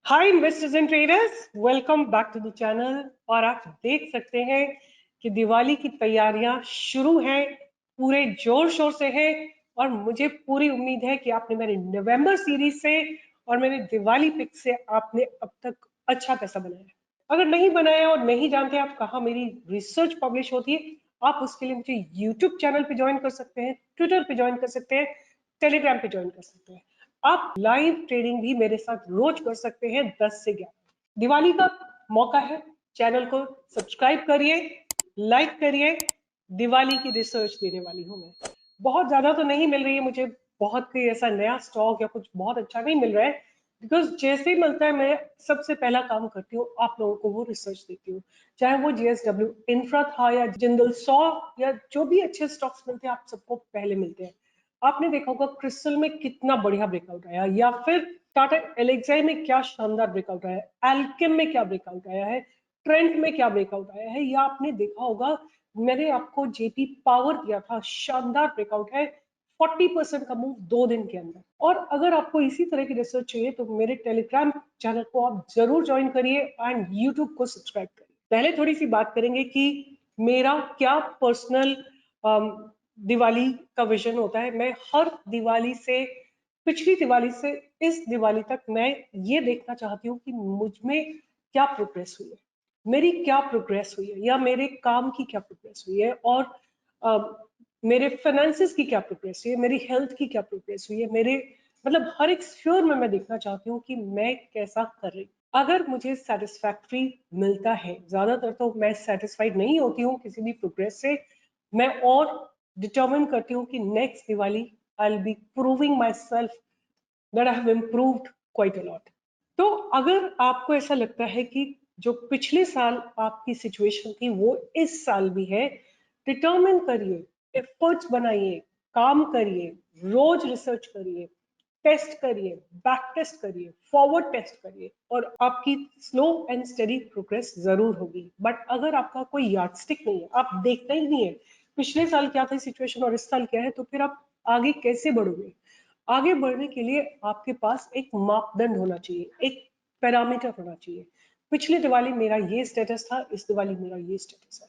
Hi investors and traders, welcome back to the channel. और आप देख सकते हैं कि दिवाली की तैयारियां शुरू हैं, पूरे जोर शोर से हैं। और मुझे पूरी उम्मीद है कि आपने मेरे नवंबर सीरीज से और मेरे दिवाली पिक से आपने अब तक अच्छा पैसा बनाया है। अगर नहीं बनाया और नहीं जानते आप कहाँ मेरी रिसर्च पब्लिश होती है, आप उसके लिए मुझे यूट्यूब चैनल पे ज्वाइन कर सकते हैं, ट्विटर पे ज्वाइन कर सकते हैं, टेलीग्राम पे ज्वाइन कर सकते हैं। आप लाइव ट्रेडिंग भी मेरे साथ रोज कर सकते हैं 10 से 11। दिवाली का मौका है, चैनल को सब्सक्राइब करिए, लाइक करिए। दिवाली की रिसर्च देने वाली हूँ मैं। बहुत ज्यादा तो नहीं मिल रही है मुझे, बहुत कोई ऐसा नया स्टॉक या कुछ बहुत अच्छा नहीं मिल रहा है, बिकॉज जैसे ही मिलता है मैं सबसे पहला काम करती हूँ, आप लोगों को वो रिसर्च देती हूँ। चाहे वो जीएसडब्ल्यू इंफ्रा था या जिंदल 100 या जो भी अच्छे स्टॉक्स मिलते हैं, आप सबको पहले मिलते हैं। आपने देखा होगा क्रिस्टल में कितना बढ़िया ब्रेकआउट आया, या फिर टाटा एलेक्साई में क्या शानदार ब्रेकआउट आया है, एल्केम में क्या ब्रेकआउट आया है, ट्रेंट में क्या ब्रेकआउट आया है, या आपने देखा होगा मैंने आपको जेपी पावर दिया था, शानदार ब्रेकआउट है, 40% का मूव 2 दिन के अंदर। और अगर आपको इसी तरह की रिसर्च चाहिए तो मेरे टेलीग्राम चैनल को आप जरूर ज्वाइन करिए एंड यूट्यूब को सब्सक्राइब करिए। पहले थोड़ी सी बात करेंगे कि मेरा क्या पर्सनल दिवाली का विजन होता है। मैं हर दिवाली से, पिछली दिवाली से इस दिवाली तक, मैं ये देखना चाहती हूँ कि मुझ में क्या प्रोग्रेस हुई है, मेरी क्या प्रोग्रेस हुई है, या मेरे काम की क्या प्रोग्रेस हुई है, और मेरे फाइनेंसेस की क्या प्रोग्रेस हुई है, मेरी हेल्थ की क्या प्रोग्रेस हुई है, मेरे मतलब हर एक स्फीयर में मैं देखना चाहती हूँ कि मैं कैसा कर रही हूँ। अगर मुझे सेटिस्फैक्ट्री मिलता है, ज्यादातर तो मैं सेटिस्फाइड नहीं होती हूँ किसी भी प्रोग्रेस से, मैं और डिटरमिन करती हूँ कि next Diwali I will be proving my self that I have improved quite a lot. तो अगर आपको ऐसा लगता है कि जो पिछले साल आपकी सिचुएशन थी वो इस साल भी है, डिटरमिन करिए, एफर्ट्स बनाइए, काम करिए, रोज रिसर्च करिए, टेस्ट करिए, बैक टेस्ट करिए, फॉरवर्ड टेस्ट करिए, और आपकी स्लो एंड स्टडी प्रोग्रेस जरूर होगी। बट अगर आपका कोई यार्डस्टिक नहीं है, आप देखते ही नहीं है पिछले साल क्या था सिचुएशन और इस साल क्या है, तो फिर आप आगे कैसे बढ़ोगे? आगे बढ़ने के लिए आपके पास एक मापदंड होना चाहिए, एक पैरामीटर होना चाहिए। पिछली दिवाली मेरा ये स्टेटस था, इस दिवाली मेरा ये स्टेटस है।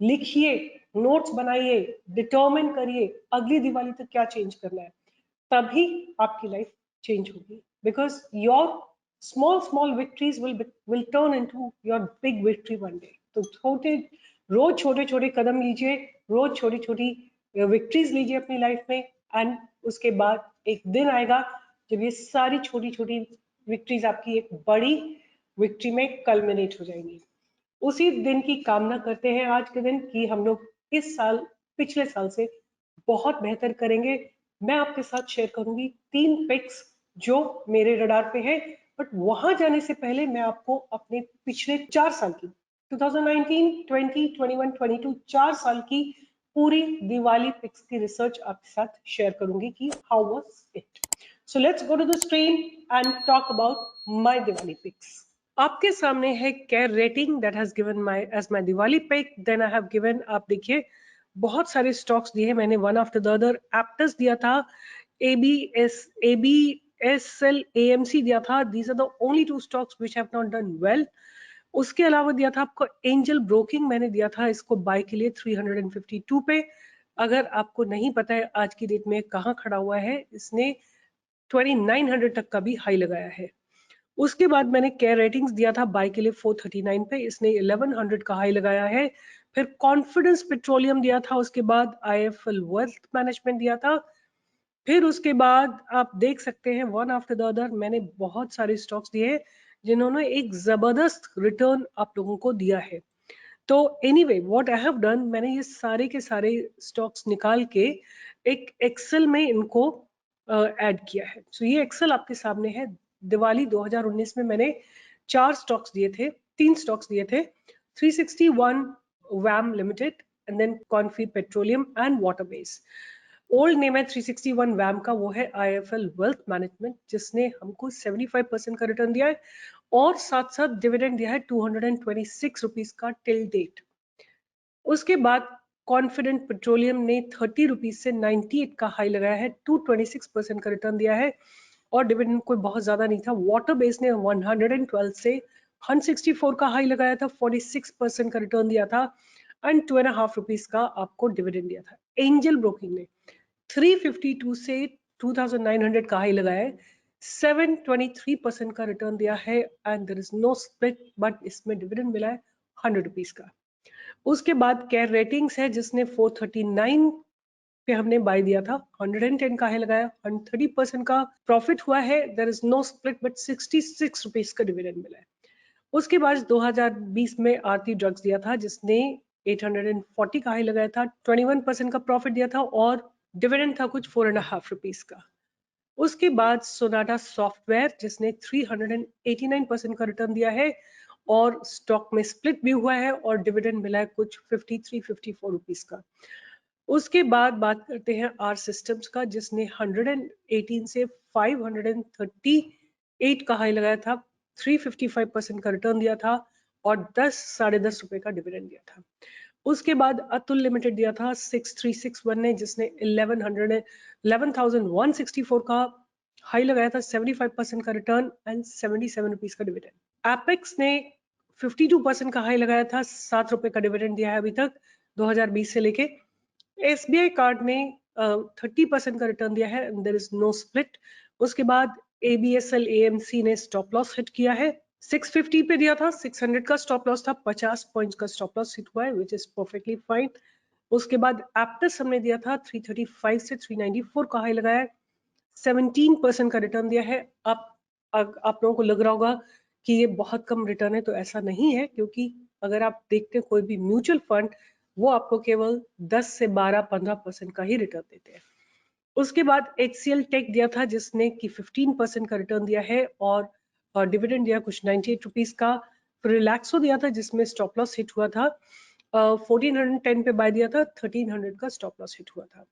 लिखिए, नोट्स बनाइए, डिटरमिन करिए अगली दिवाली तक क्या चेंज करना है, तभी आपकी लाइफ चेंज होगी। Because your small small victories will turn into your big victory one day. तो रोज छोटे छोटे कदम लीजिए, रोज छोटी छोटी विक्ट्रीज लीजिए अपनी लाइफ में, एंड उसके बाद एक दिन आएगा जब ये सारी छोटी छोटी विक्ट्रीज आपकी एक बड़ी विक्ट्री में कल्मिनेट हो जाएंगी। उसी दिन की कामना करते हैं आज के दिन कि हम लोग इस साल पिछले साल से बहुत बेहतर करेंगे। मैं आपके साथ शेयर करूंगी 3 पिक्स जो मेरे रडार पे है, बट वहां जाने से पहले मैं आपको अपने पिछले 4 साल की 2019, 20, 21, 22 4 साल की पूरी दिवाली पिक्स की रिसर्च आपके साथ शेयर करूंगी कि how was it. So let's go to the screen and talk about my Diwali picks. आपके सामने है care rating that has given my as my Diwali pick. Then I have given, आप देखिए बहुत सारे स्टॉक्स दिए मैंने one after the other. Aptus दिया था, एबीएसएल एएमसी दिया था। These are the only 2 stocks which have not done well. उसके अलावा दिया था आपको एंजल ब्रोकिंग, मैंने दिया था इसको बाय के लिए 352 पे। अगर आपको नहीं पता है आज की डेट में कहाँ खड़ा हुआ है, इसने 2900 तक का भी हाई लगाया है। उसके बाद मैंने केयर रेटिंग्स दिया था बाय के लिए 439 पे, इसने 1100 का हाई लगाया है। फिर कॉन्फिडेंस पेट्रोलियम दिया था, उसके बाद आईएफएल वेल्थ मैनेजमेंट दिया था। फिर उसके बाद आप देख सकते हैं वन आफ्टर द अदर मैंने बहुत सारे स्टॉक्स दिए जिन्होंने एक जबरदस्त रिटर्न आप लोगों को दिया है। तो anyway what I have done, मैंने ये सारे के सारे स्टॉक्स निकाल के एक एक्सेल में इनको ऐड किया है। सो ये एक्सेल आपके सामने है। दिवाली 2019 में मैंने 4 स्टॉक्स दिए थे, 3 स्टॉक्स दिए थे, 361 VAM limited, and then Confi petroleum and water base. Old name है 361 वैम का, वो है आईएफएल वेल्थ मैनेजमेंट, जिसने हमको 75% का रिटर्न दिया है और साथ साथ डिविडेंड दिया है 226 रुपीज का टिल डेट। उसके बाद कॉन्फिडेंट पेट्रोलियम ने 30 रुपीज से 98 का हाई लगाया है, 226% का रिटर्न दिया है। और डिविडेंड कोई बहुत ज्यादा नहीं था। वाटर बेस ने 112 से 164 का हाई लगाया था, 46% का रिटर्न दिया था एंड 2.5 रुपीज का आपको डिविडेंड दिया था। एंजल ब्रोकिंग ने 352 से 2900 का हाई लगाया है, 723% का रिटर्न दिया है and there is no split, but इसमें डिविडेंड मिला है 100 रुपीज का। उसके बाद केयर रेटिंग्स है जिसने 439 पे हमने बाय दिया था, 110 का है लगाया, 130% का प्रॉफिट हुआ है, there is no split but 66 rupees का डिविडेंड मिला है। उसके बाद 2020 में आरती ड्रग्स दिया था जिसने 840 का हाई लगाया था, 21% का प्रॉफिट दिया था और डिविडेंड था कुछ 4.5 रुपीज का। उसके बाद सोनाटा सॉफ्टवेयर जिसने 389% का रिटर्न दिया है और स्टॉक में स्प्लिट भी हुआ है और डिविडेंड मिला है कुछ 53-54 रुपीज का। उसके बाद बात करते हैं आर सिस्टम्स का जिसने 118 से 538 का हाई लगाया था, 355% का रिटर्न दिया था और 10-10.5 रुपए का डिविडेंड दिया था। उसके बाद अतुल लिमिटेड दिया था 6361 ने जिसने 11,164 का हाई लगाया था, 75% का रिटर्न एंड 77 रुपीज का डिविडेंड। एपेक्स ने 52% का हाई लगाया था, 7 रुपए का डिविडेंड दिया है अभी तक 2020 से लेके। SBI कार्ड ने 30% का रिटर्न दिया है, देयर इज नो स्प्लिट। उसके बाद ABSL AMC ने स्टॉप लॉस हिट किया है, 650 पे दिया था, 600 का स्टॉप लॉस था, 50 पॉइंट्स का स्टॉप लॉस हिट हुआ है विच इज परफेक्टली फाइन। उसके बाद एप्टस हमने दिया था 335 से 394 का हाई लगाया है, 17% का रिटर्न दिया है। आप लोगों को लग रहा होगा कि ये बहुत कम रिटर्न है, तो ऐसा नहीं है, क्योंकि अगर आप देखते हैं कोई भी म्यूचुअल फंड वो आपको केवल 10 से 12-15% का ही रिटर्न देते हैं। उसके बाद HCL टेक दिया था जिसने कि 15% का रिटर्न दिया है और डिविडेंड दिया कुछ 98 रुपीज का। फिर रिलैक्सो दिया था जिसमें स्टॉप लॉस हिट हुआ था, 1410 पे बाय दिया था, 1300 का स्टॉप लॉस हिट हुआ था।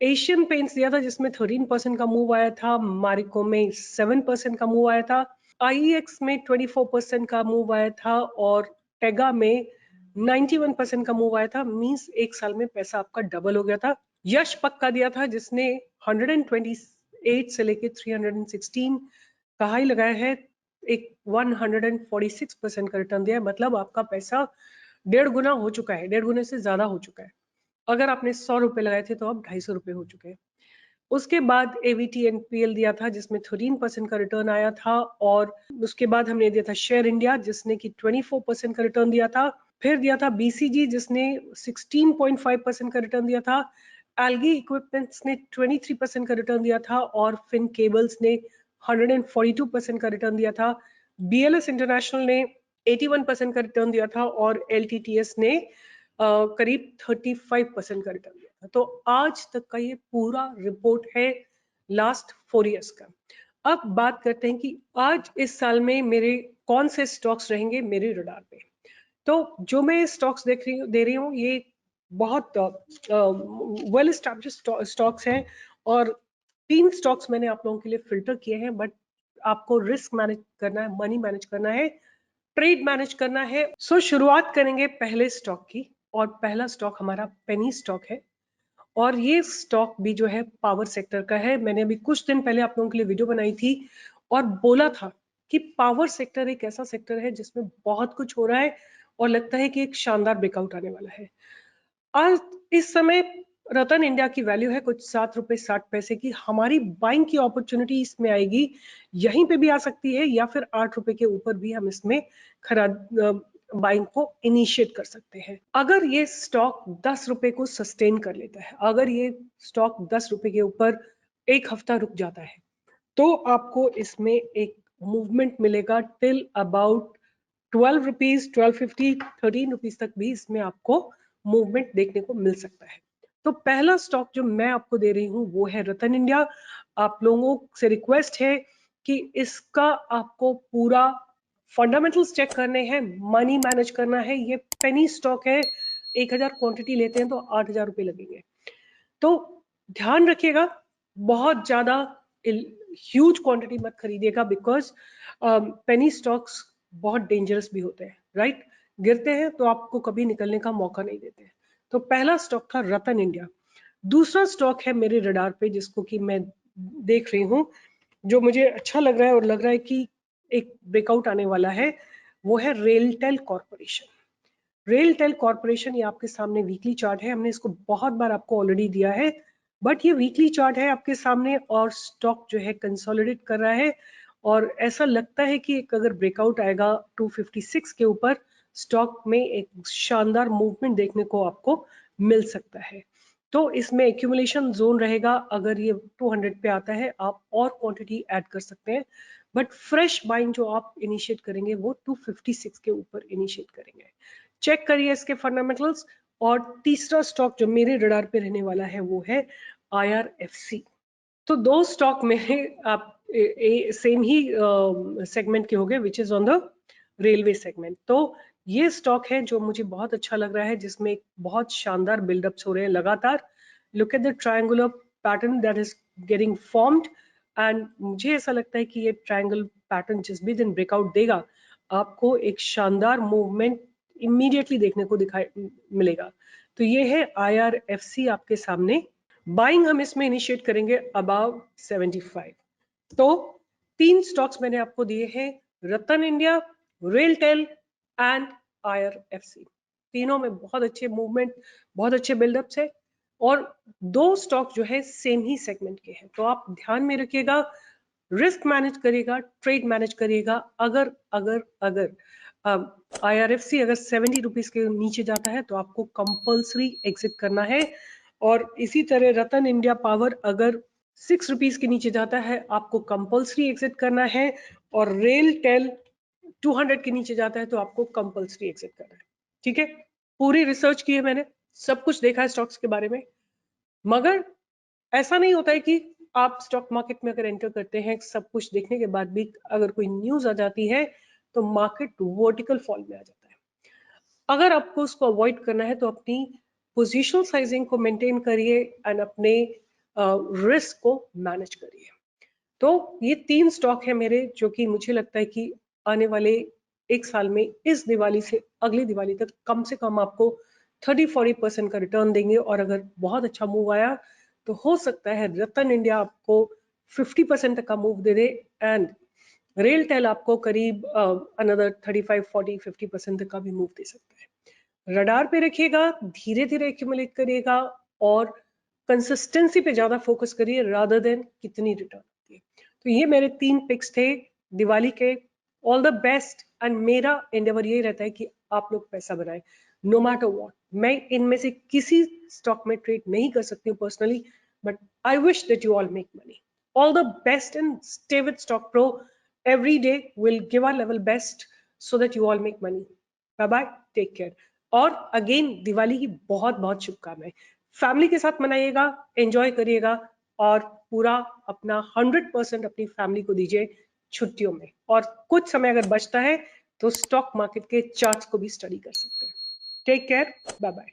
एशियन पेंट्स दिया था जिसमें 13% का मूव आया था, मारिको में 7% का मूव आया था, IEX में 24% का मूव आया था और टेगा में 91% का मूव आया था। मींस एक साल में पैसा आपका डबल हो गया था। यश पक्का दिया था जिसने 128 से लेके 316 का हाई लगाया है, एक 146% का रिटर्न दिया है, मतलब आपका पैसा 1.5 गुना हो चुका है, 1.5 गुने से ज्यादा हो चुका है। अगर आपने 100 रुपए लगाए थे तो अब 250 रुपए हो चुके हैं। उसके बाद AVT NPL दिया था जिसमें 13% का रिटर्न आया था और उसके बाद हमने दिया था शेयर इंडिया जिसने कि 24% का रिटर्न दिया था। फिर दिया था BCG जिसने 16.5% का रिटर्न दिया था। एल्गी इक्विपमेंट्स ने 23% का रिटर्न दिया था और फिन केबल्स ने 142% का रिटर्न दिया था। BLS इंटरनेशनल ने 81% का रिटर्न दिया था और LTTS ने करीब 35% का रिटर्न दिया था। तो आज तक का ये पूरा रिपोर्ट है लास्ट 4 इयर्स का। अब बात करते हैं कि आज इस साल में मेरे कौन से स्टॉक्स रहेंगे मेरे रडार पे। तो जो मैं स्टॉक्स दे रही हूँ ये बहुत वेल एस्टैब्लिश्ड स्टॉक्स हैं और 3 स्टॉक्स मैंने आप लोगों के लिए फिल्टर किए हैं, बट आपको रिस्क मैनेज करना है, मनी मैनेज करना है, ट्रेड मैनेज करना है। सो शुरुआत करेंगे पहले स्टॉक की और पहला स्टॉक हमारा पेनी स्टॉक है और ये स्टॉक भी जो है पावर सेक्टर का है। मैंने अभी कुछ दिन पहले आप लोगों के लिए वीडियो बनाई थी और बोला था कि पावर सेक्टर एक ऐसा सेक्टर है जिसमें बहुत कुछ हो रहा है और लगता है कि एक शानदार ब्रेकआउट आने वाला है। आज इस समय रतन इंडिया की वैल्यू है कुछ 7 रुपए 60 पैसे की। हमारी बाइंग की अपॉर्चुनिटी इसमें आएगी, यहीं पे भी आ सकती है या फिर 8 रुपए के ऊपर भी हम इसमें बाइंग को इनिशिएट कर सकते हैं। अगर ये स्टॉक 10 रुपए को सस्टेन कर लेता है, अगर ये स्टॉक 10 रुपए के ऊपर एक हफ्ता रुक जाता है, तो आपको इसमें एक मूवमेंट मिलेगा टिल अबाउट 12 रुपीज, 12.50, 13 रुपीज तक भी इसमें आपको मूवमेंट देखने को मिल सकता है। तो पहला स्टॉक जो मैं आपको दे रही हूँ वो है रतन इंडिया। आप लोगों से रिक्वेस्ट है कि इसका आपको पूरा फंडामेंटल्स चेक करने हैं, मनी मैनेज करना है। ये पेनी स्टॉक है, 1000 क्वांटिटी लेते हैं तो 8000 रुपए लगेंगे। तो ध्यान रखिएगा, बहुत ज्यादा ह्यूज क्वांटिटी मत खरीदिएगा, बिकॉज पेनी स्टॉक्स बहुत डेंजरस भी होते हैं, राइट? गिरते हैं तो आपको कभी निकलने का मौका नहीं देते। तो पहला स्टॉक था रतन इंडिया। दूसरा स्टॉक है मेरे रडार पे जिसको कि मैं देख रही हूँ, जो मुझे अच्छा लग रहा है और लग रहा है कि एक ब्रेकआउट आने वाला है, वो है रेलटेल कॉर्पोरेशन। रेलटेल कॉर्पोरेशन, ये आपके सामने वीकली चार्ट है, हमने इसको बहुत बार आपको ऑलरेडी दिया है, बट ये वीकली चार्ट है आपके सामने और स्टॉक जो है कंसोलिडेट कर रहा है और ऐसा लगता है कि एक अगर ब्रेकआउट आएगा 256 के ऊपर, स्टॉक में एक शानदार मूवमेंट देखने को आपको मिल सकता है। तो इसमें एक्यूमुलेशन जोन रहेगा, अगर ये 200 पे आता है आप और क्वांटिटी ऐड कर सकते हैं, बट फ्रेश बाइंग जो आप इनिशिएट करेंगे वो 256 के ऊपर इनिशिएट करेंगे। चेक करिए इसके फंडामेंटल्स। और तीसरा स्टॉक जो मेरे रडार पे रहने वाला है वो है IRFC। तो दो स्टॉक मेरे आप सेम ही सेगमेंट के हो गए, which is on the railway segment. तो ये स्टॉक है जो मुझे बहुत अच्छा लग रहा है, जिसमें बहुत शानदार बिल्डअप्स हो रहे हैं लगातार। Look at the triangular pattern that is getting formed, and मुझे ऐसा लगता है कि ये ट्रायंगल पैटर्न जिस भी दिन ब्रेकआउट देगा, आपको एक शानदार मूवमेंट इमीडिएटली देखने को दिखाई मिलेगा। तो ये है IRFC आपके सामने। बाइंग हम इसमें इनिशिएट करेंगे अबाव 75। तो 3 स्टॉक्स मैंने आपको दिए हैं, रतन इंडिया, रेलटेल एंड IRFC। तीनों में बहुत अच्छे मूवमेंट, बहुत अच्छे बिल्डअप्स है और 2 स्टॉक जो है सेम ही सेगमेंट के हैं। तो आप ध्यान में रखिएगा, रिस्क मैनेज करिएगा, ट्रेड मैनेज करिएगा। अगर अगर अगर IRFC अगर 70 रुपीज के नीचे जाता है तो आपको कंपल्सरी एग्जिट करना है, और इसी तरह रतन इंडिया पावर अगर 6 रुपीज के नीचे जाता है आपको कंपल्सरी एग्जिट करना है, और रेल टेल 200 के नीचे जाता है तो आपको कंपल्सरी एग्जिट करना है। ठीक है, पूरी रिसर्च की है मैंने, सब कुछ देखा है स्टॉक्स के बारे में। मगर ऐसा नहीं होता है कि आप स्टॉक मार्केट में अगर एंटर करते हैं सब कुछ देखने के बाद भी अगर कोई न्यूज आ जाती है तो मार्केट वर्टिकल फॉल में आ जाता है। अगर आपको उसको अवॉइड करना है तो अपनी पोजिशनल साइजिंग को मेंटेन करिए एंड अपने रिस्क को मैनेज करिए। तो ये 3 स्टॉक है मेरे, जो कि मुझे लगता है कि आने वाले 1 साल में इस दिवाली से अगली दिवाली तक कम से कम आपको 30-40% का रिटर्न देंगे, और अगर बहुत अच्छा मूव आया तो हो सकता है रतन इंडिया आपको 50% तक का मूव दे दे, एंड रेल टेल आपको करीब अनदर 35-40-50% तक का भी मूव दे सकता है। रडार पे रखिएगा, धीरे धीरे एक्यूमुलेट करिएगा और कंसिस्टेंसी पे ज्यादा फोकस करिए रादर देन कितनी रिटर्न आती है। तो ये मेरे 3 पिक्स थे दिवाली के। ऑल द बेस्ट, एंड मेरा एंडेवर यही रहता है कि आप लोग पैसा बनाएं नो मैटर व्हाट। मैं इनमें से किसी स्टॉक में ट्रेड नहीं कर सकती हूँ personally, but I wish that you all make money. All the best and stay with Stock Pro. Every day we'll give our level best so that you all make money. Bye bye. Take care. और again Diwali की बहुत बहुत शुभकामनाएं। Family के साथ मनाइएगा, enjoy करिएगा और पूरा अपना 100% अपनी फैमिली को दीजिए छुट्टियों में, और कुछ समय अगर बचता है तो स्टॉक मार्केट के चार्ट्स को भी स्टडी कर सकते हैं। Take care, bye bye.